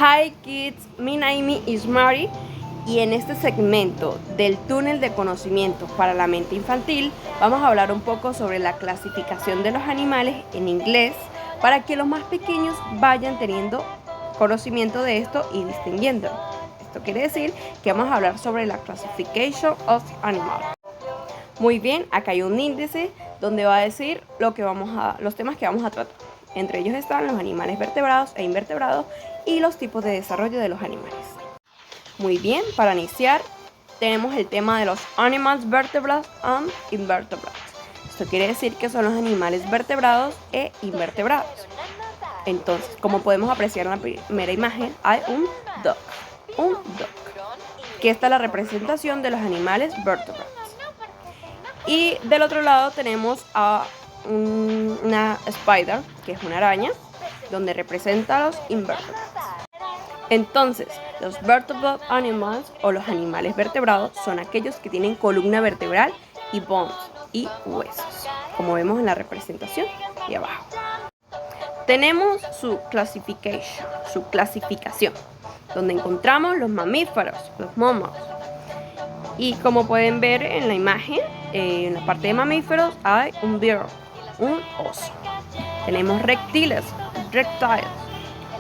Hi kids, my name is Mari y en este segmento del túnel de conocimiento para la mente infantil vamos a hablar un poco sobre la clasificación de los animales en inglés para que los más pequeños vayan teniendo conocimiento de esto y distinguiéndolo. Esto quiere decir que vamos a hablar sobre la classification of animals. Muy bien, acá hay un índice donde va a decir los temas que vamos a tratar. Entre ellos están los animales vertebrados e invertebrados y los tipos de desarrollo de los animales. Muy bien, para iniciar tenemos el tema de los animals vertebrados and invertebrados. Esto quiere decir que son los animales vertebrados e invertebrados. Entonces, como podemos apreciar en la primera imagen, hay un dog, que esta es la representación de los animales vertebrados. Y del otro lado tenemos a una spider, que es una araña, donde representa a los invertebrados. Entonces, los vertebrate animals o los animales vertebrados son aquellos que tienen columna vertebral y bones y huesos, como vemos en la representación de abajo. Tenemos su clasificación, donde encontramos los mamíferos, los mammals. Y como pueden ver en la imagen, en la parte de mamíferos hay un bear, un oso. Tenemos reptiles,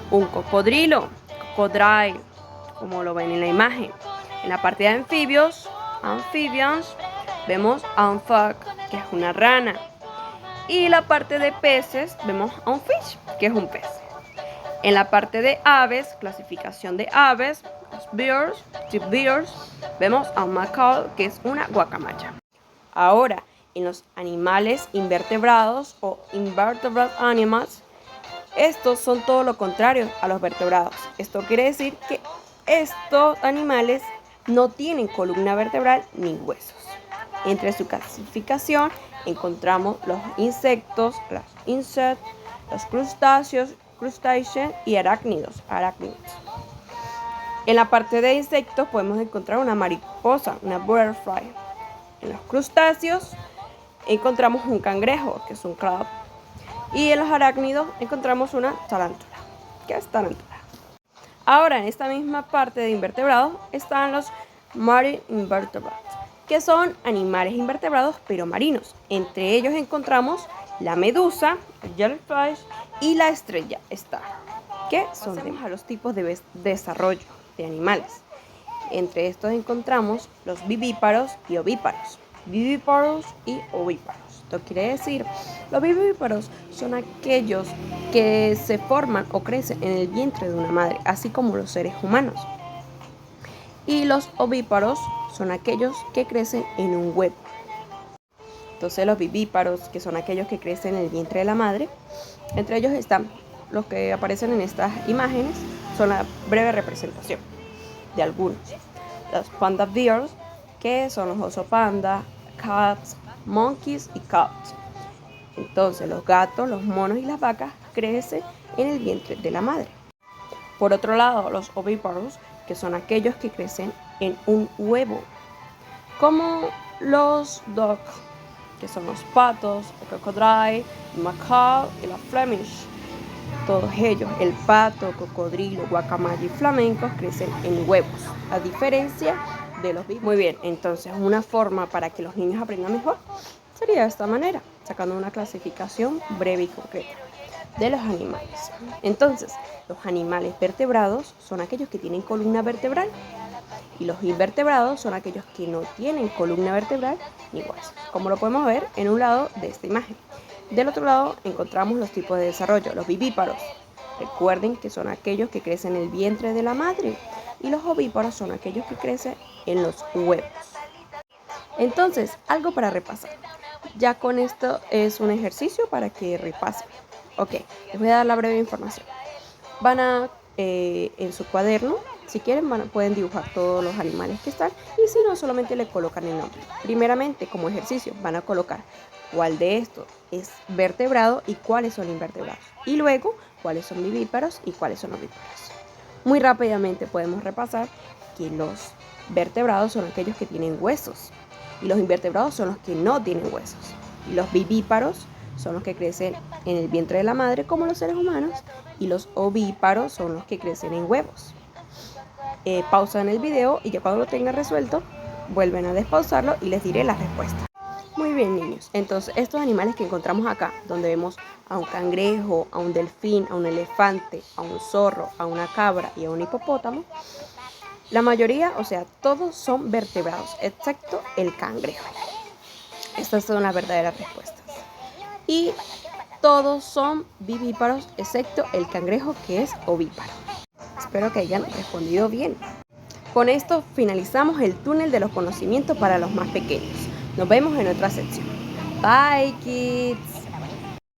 un cocodrilo, crocodile, como lo ven en la imagen. En la parte de anfibios, amphibians, vemos amphibian, que es una rana. Y la parte de peces, vemos a un fish, que es un pez. En la parte de aves, clasificación de aves, birds, vemos a un macaw, que es una guacamaya. Ahora, en los animales invertebrados o invertebrate animals, estos son todo lo contrario a los vertebrados. Esto quiere decir que estos animales no tienen columna vertebral ni huesos. Entre su clasificación encontramos los insectos, los crustáceos y arácnidos. En la parte de insectos podemos encontrar una mariposa, una butterfly. En los crustáceos encontramos un cangrejo, que es un crab. Y en los arácnidos encontramos una tarántula, que es tarántula. Ahora, en esta misma parte de invertebrados están los marine invertebrates, que son animales invertebrados pero marinos. Entre ellos encontramos la medusa, el jellyfish y la estrella star, que son a los tipos de desarrollo de animales. Entre estos encontramos los vivíparos y ovíparos. Esto quiere decir, los vivíparos son aquellos que se forman o crecen en el vientre de una madre, así como los seres humanos. Y los ovíparos son aquellos que crecen en un huevo. Entonces los vivíparos, que son aquellos que crecen en el vientre de la madre, entre ellos están los que aparecen en estas imágenes, son la breve representación de algunos. Los panda bears, que son los osos panda, cats, monkeys y cows. Entonces los gatos, los monos y las vacas crecen en el vientre de la madre. Por otro lado, los ovíparos, que son aquellos que crecen en un huevo, como los ducks, que son los patos, el crocodile, el macaw y la flemish. Todos ellos, el pato, cocodrilo, guacamaya y flamencos, crecen en huevos, a diferencia de los vivos. Muy bien, entonces una forma para que los niños aprendan mejor sería de esta manera, sacando una clasificación breve y concreta de los animales. Entonces, los animales vertebrados son aquellos que tienen columna vertebral y los invertebrados son aquellos que no tienen columna vertebral ni huesos, como lo podemos ver en un lado de esta imagen. Del otro lado encontramos los tipos de desarrollo, los vivíparos. Recuerden que son aquellos que crecen en el vientre de la madre y los ovíparos son aquellos que crecen en los huevos. Entonces, algo para repasar. Ya con esto es un ejercicio para que repasen. Ok, les voy a dar la breve información. Van a, en su cuaderno, si quieren, pueden dibujar todos los animales que están y si no, solamente le colocan el nombre. Primeramente, como ejercicio, van a colocar cuál de estos es vertebrado y cuáles son invertebrados. Y luego, cuáles son vivíparos y cuáles son ovíparos. Muy rápidamente podemos repasar que los vertebrados son aquellos que tienen huesos y los invertebrados son los que no tienen huesos. Y los vivíparos son los que crecen en el vientre de la madre como los seres humanos y los ovíparos son los que crecen en huevos. Pausan el video y ya cuando lo tengan resuelto, vuelven a despausarlo y les diré la respuesta. Muy bien, niños, entonces estos animales que encontramos acá, donde vemos a un cangrejo, a un delfín, a un elefante, a un zorro, a una cabra y a un hipopótamo, la mayoría, o sea, todos son vertebrados, excepto el cangrejo. Estas son las verdaderas respuestas. Y todos son vivíparos, excepto el cangrejo, que es ovíparo. Espero que hayan respondido bien. Con esto finalizamos el túnel de los conocimientos para los más pequeños. Nos vemos en otra sección. Bye, kids.